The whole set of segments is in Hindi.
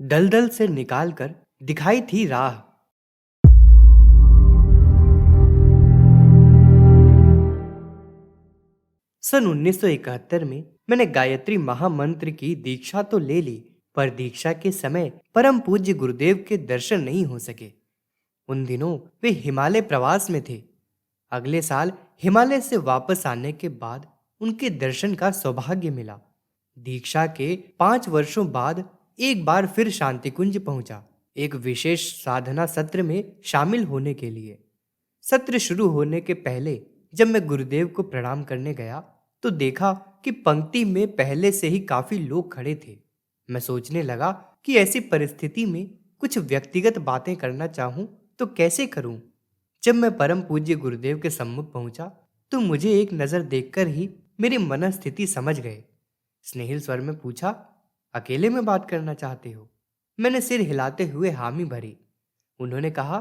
दलदल से निकालकर दिखाई थी राह। सन 1971 में मैंने गायत्री महामंत्र की दीक्षा तो ले ली, पर दीक्षा के समय परम पूज्य गुरुदेव के दर्शन नहीं हो सके। उन दिनों वे हिमालय प्रवास में थे। अगले साल हिमालय से वापस आने के बाद उनके दर्शन का सौभाग्य मिला। दीक्षा के 5 वर्षों बाद एक बार फिर शांतिकुंज पहुंचा, एक विशेष साधना सत्र में शामिल होने के लिए। सत्र शुरू होने के पहले जब मैं गुरुदेव को प्रणाम करने गया तो देखा कि पंक्ति में पहले से ही काफी लोग खड़े थे। मैं सोचने लगा कि ऐसी परिस्थिति में कुछ व्यक्तिगत बातें करना चाहूं तो कैसे करूं। जब मैं परम पूज्य गुरुदेव के सम्मुख पहुंचा तो मुझे एक नजर देखकर ही मेरी मनस्थिति समझ गए। स्नेहिल स्वर में पूछा, अकेले में बात करना चाहते हो? मैंने सिर हिलाते हुए हामी भरी। उन्होंने कहा,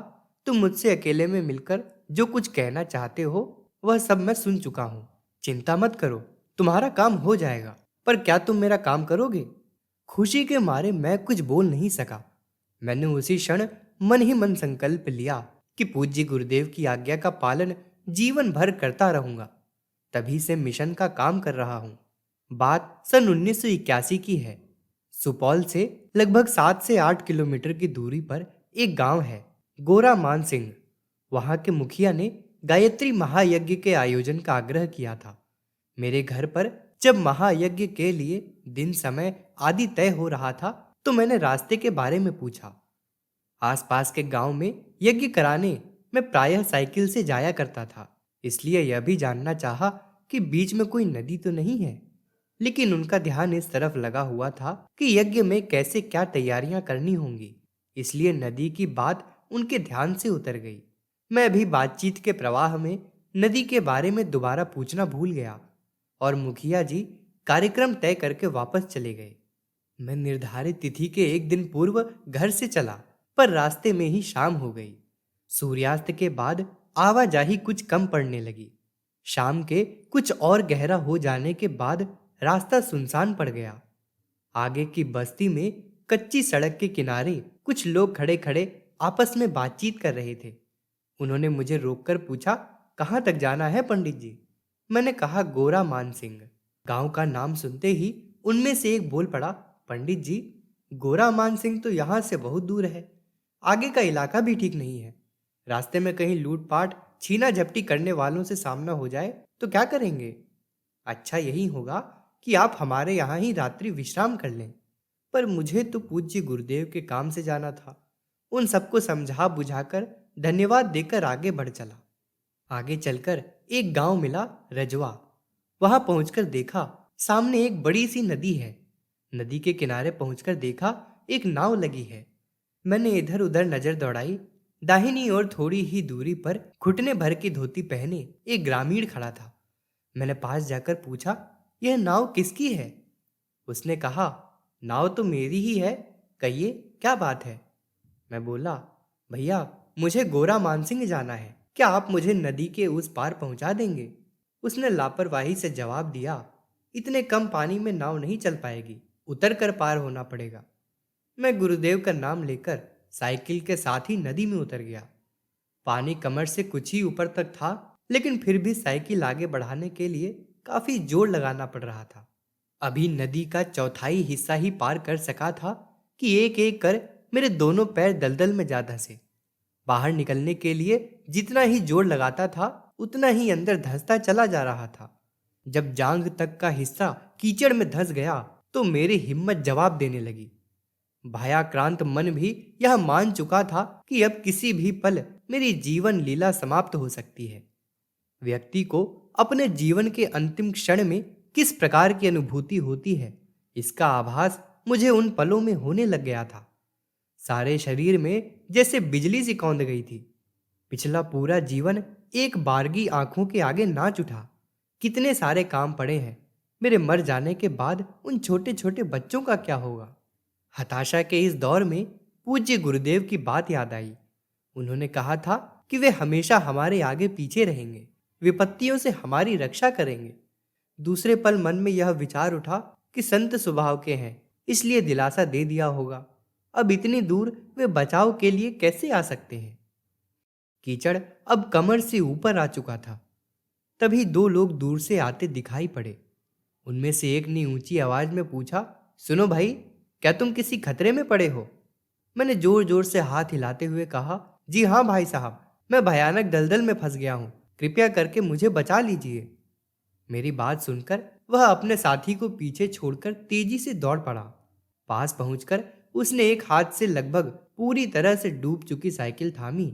तुम मुझसे अकेले में मिलकर जो कुछ कहना चाहते हो वह सब मैं सुन चुका हूं। चिंता मत करो, तुम्हारा काम हो जाएगा। पर क्या तुम मेरा काम करोगे? खुशी के मारे मैं कुछ बोल नहीं सका। मैंने उसी क्षण मन ही मन संकल्प लिया कि पूज्य गुरुदेव की आज्ञा का पालन जीवन भर करता रहूंगा। तभी से मिशन का काम कर रहा हूं। बात सन 1981 की है। सुपौल से लगभग 7 से 8 किलोमीटर की दूरी पर एक गांव है, गोरा मान सिंह। वहां के मुखिया ने गायत्री महायज्ञ के आयोजन का आग्रह किया था। मेरे घर पर जब महायज्ञ के लिए दिन समय आदि तय हो रहा था तो मैंने रास्ते के बारे में पूछा। आसपास के गांव में यज्ञ कराने मैं प्रायः साइकिल से जाया करता था, इसलिए यह भी जानना चाहा कि बीच में कोई नदी तो नहीं है। लेकिन उनका ध्यान इस तरफ लगा हुआ था कि यज्ञ में कैसे क्या तैयारियां करनी होंगी, इसलिए नदी की बात उनके ध्यान से उतर गई। मैं भी बातचीत के प्रवाह में नदी के बारे में दोबारा पूछना भूल गया और मुखिया जी कार्यक्रम तय करके वापस चले गए। मैं निर्धारित तिथि के एक दिन पूर्व घर से चला, पर रास्ते में ही शाम हो गई। सूर्यास्त के बाद आवाजाही कुछ कम पड़ने लगी। शाम के कुछ और गहरा हो जाने के बाद रास्ता सुनसान पड़ गया। आगे की बस्ती में कच्ची सड़क के किनारे कुछ लोग खड़े खड़े आपस में बातचीत कर रहे थे। उन्होंने मुझे रोककर पूछा, कहाँ तक जाना है पंडित जी? मैंने कहा, गोरा मान सिंह। गांव का नाम सुनते ही उनमें से एक बोल पड़ा, पंडित जी, गोरा मान सिंह तो यहाँ से बहुत दूर है। आगे का इलाका भी ठीक नहीं है। रास्ते में कहीं लूटपाट छीना झपटी करने वालों से सामना हो जाए तो क्या करेंगे? अच्छा यही होगा कि आप हमारे यहाँ ही रात्रि विश्राम कर लें। पर मुझे तो पूज्य गुरुदेव के काम से जाना था। उन सबको समझा बुझाकर धन्यवाद देकर आगे बढ़ चला। आगे चलकर एक गांव मिला, रजवा। वहां पहुंचकर देखा सामने एक बड़ी सी नदी है। नदी के किनारे पहुंचकर देखा एक नाव लगी है। मैंने इधर उधर नजर दौड़ाई। दाहिनी ओर थोड़ी ही दूरी पर घुटने भर की धोती पहने एक ग्रामीण खड़ा था। मैंने पास जाकर पूछा, यह नाव किसकी है? उसने कहा, नाव तो मेरी ही है, कहिए क्या बात है? मैं बोला, भैया मुझे गोरा मानसिंह जाना है, क्या आप मुझे नदी के उस पार पहुंचा देंगे? उसने लापरवाही से जवाब दिया, इतने कम पानी में नाव नहीं चल पाएगी, उतर कर पार होना पड़ेगा। मैं गुरुदेव का नाम लेकर साइकिल के साथ ही नदी में उतर गया। पानी कमर से कुछ ही ऊपर तक था, लेकिन फिर भी साइकिल आगे बढ़ाने के लिए काफी जोर लगाना पड़ रहा था। अभी नदी का चौथाई हिस्सा ही पार कर सका था कि एक एक कर मेरे दोनों पैर दलदल में जा धंसे। बाहर निकलने के लिए जितना ही जोर लगाता था उतना ही अंदर धंसता चला जा रहा था। जब जांघ तक का हिस्सा कीचड़ में धंस गया तो मेरी हिम्मत जवाब देने लगी। भयाक्रांत मन भी यह मान चुका था कि अब किसी भी पल मेरी जीवन लीला समाप्त हो सकती है। व्यक्ति को अपने जीवन के अंतिम क्षण में किस प्रकार की अनुभूति होती है, इसका आभास मुझे उन पलों में होने लग गया था। सारे शरीर में जैसे बिजली सी कौंध गई थी। पिछला पूरा जीवन एक बारगी आंखों के आगे नाच उठा। कितने सारे काम पड़े हैं। मेरे मर जाने के बाद उन छोटे छोटे बच्चों का क्या होगा? हताशा के इस दौर में पूज्य गुरुदेव की बात याद आई। उन्होंने कहा था कि वे हमेशा हमारे आगे पीछे रहेंगे, विपत्तियों से हमारी रक्षा करेंगे। दूसरे पल मन में यह विचार उठा कि संत स्वभाव के हैं, इसलिए दिलासा दे दिया होगा। अब इतनी दूर वे बचाव के लिए कैसे आ सकते हैं? कीचड़ अब कमर से ऊपर आ चुका था। तभी दो लोग दूर से आते दिखाई पड़े। उनमें से एक ने ऊंची आवाज में पूछा, सुनो भाई, क्या तुम किसी खतरे में पड़े हो? मैंने जोर जोर से हाथ हिलाते हुए कहा, जी हाँ भाई साहब, मैं भयानक दलदल में फंस गया हूँ, कृपया करके मुझे बचा लीजिए। मेरी बात सुनकर वह अपने साथी को पीछे छोड़कर तेजी से दौड़ पड़ा। पास पहुंचकर उसने एक हाथ से लगभग पूरी तरह से डूब चुकी साइकिल थामी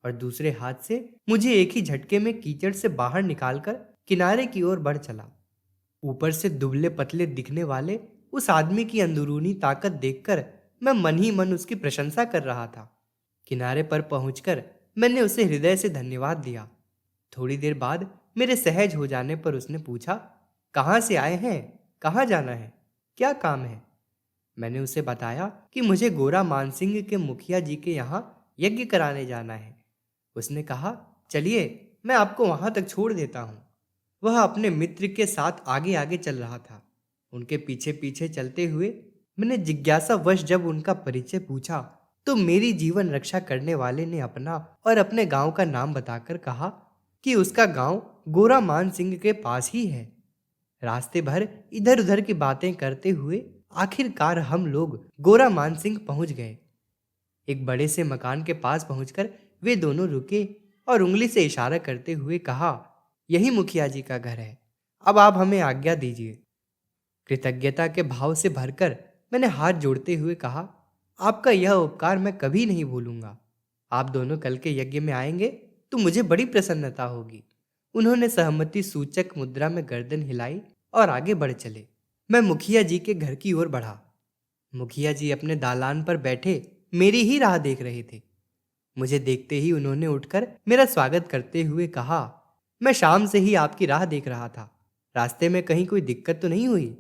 और दूसरे हाथ से मुझे एक ही झटके में कीचड़ से बाहर निकालकर किनारे की ओर बढ़ चला। ऊपर से दुबले पतले दिखने वाले उस आदमी की अंदरूनी ताकत देखकर मैं मन ही मन उसकी प्रशंसा कर रहा था। किनारे पर पहुंचकर मैंने उसे हृदय से धन्यवाद दिया। थोड़ी देर बाद मेरे सहज हो जाने पर उसने पूछा, कहाँ से आए हैं, कहाँ जाना है, क्या काम है? मैंने उसे बताया कि मुझे गोरा मानसिंह के मुखिया जी के यहाँ यज्ञ कराने जाना है। उसने कहा, चलिए मैं आपको वहां तक छोड़ देता हूँ। वह अपने मित्र के साथ आगे आगे चल रहा था। उनके पीछे पीछे चलते हुए मैंने जिज्ञासावश जब उनका परिचय पूछा तो मेरी जीवन रक्षा करने वाले ने अपना और अपने गांव का नाम बताकर कहा कि उसका गांव गोरा मान सिंह के पास ही है। रास्ते भर इधर उधर की बातें करते हुए आखिरकार हम लोग गोरा मान सिंह पहुंच गए। एक बड़े से मकान के पास पहुंचकर वे दोनों रुके और उंगली से इशारा करते हुए कहा, यही मुखिया जी का घर है, अब आप हमें आज्ञा दीजिए। कृतज्ञता के भाव से भरकर मैंने हाथ जोड़ते हुए कहा, आपका यह उपकार मैं कभी नहीं भूलूंगा। आप दोनों कल के यज्ञ में आएंगे तो मुझे बड़ी प्रसन्नता होगी। उन्होंने सहमति सूचक मुद्रा में गर्दन हिलाई और आगे बढ़ चले। मैं मुखिया जी के घर की ओर बढ़ा। मुखिया जी अपने दालान पर बैठे मेरी ही राह देख रहे थे। मुझे देखते ही उन्होंने उठकर मेरा स्वागत करते हुए कहा, मैं शाम से ही आपकी राह देख रहा था, रास्ते में कहीं कोई दिक्कत तो नहीं हुई?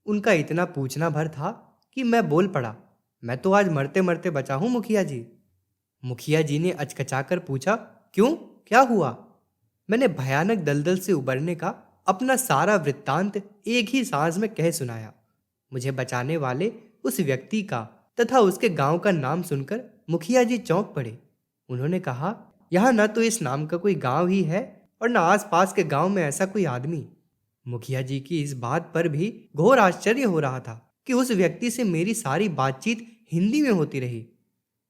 उनका इतना पूछना भर था कि मैं बोल पड़ा, मैं तो आज मरते मरते बचा हूं मुखिया जी। मुखिया जी ने अचकचाकर पूछा, क्यों, क्या हुआ? मैंने भयानक दलदल से उबरने का अपना सारा वृत्तांत एक ही सांस में कह सुनाया। मुझे बचाने वाले उस व्यक्ति का तथा उसके गांव का नाम सुनकर मुखिया जी चौंक पड़े। उन्होंने कहा, यहाँ न तो इस नाम का कोई गांव ही है और न आसपास के गांव में ऐसा कोई आदमी। मुखिया जी की इस बात पर भी घोर आश्चर्य हो रहा था कि उस व्यक्ति से मेरी सारी बातचीत हिंदी में होती रही।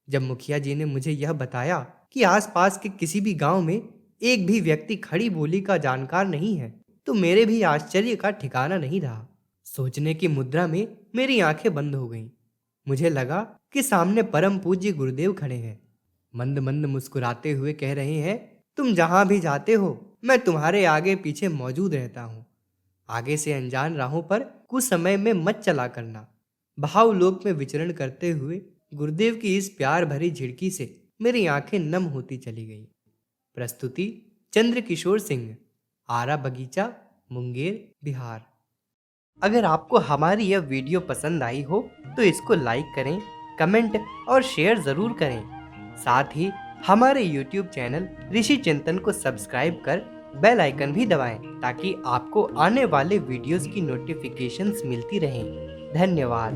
जब मुखिया जी ने मुझे यह बताया कि आसपास के किसी भी गांव में एक भी व्यक्ति खड़ी बोली का जानकार नहीं है, तो मेरे भी आश्चर्य का ठिकाना नहीं रहा। सोचने की मुद्रा में मेरी आंखें बंद हो गईं। मुझे लगा कि सामने परम पूज्य गुरुदेव खड़े हैं। मंद मंद मुस्कुराते हुए कह रहे हैं, तुम जहां भी जाते हो मैं तुम्हारे आगे पीछे मौजूद रहता हूं। आगे से अनजान राहों पर कुछ समय में मत चला करना। भावलोक में विचरण करते हुए गुरुदेव की इस प्यार भरी झिड़की से मेरी आंखें नम होती चली गईं। प्रस्तुति चंद्रकिशोर सिंह, आरा बगीचा, मुंगेर, बिहार। अगर आपको हमारी यह वीडियो पसंद आई हो तो इसको लाइक करें, कमेंट और शेयर ज़रूर करें। साथ ही हमारे YouTube चैनल ऋषि चिंतन को सब्सक्राइब कर बेल आइकन भी दबाएं ताकि आपको आने वाले वीडियोस की नोटिफिकेशंस मिलती रहें। धन्यवाद।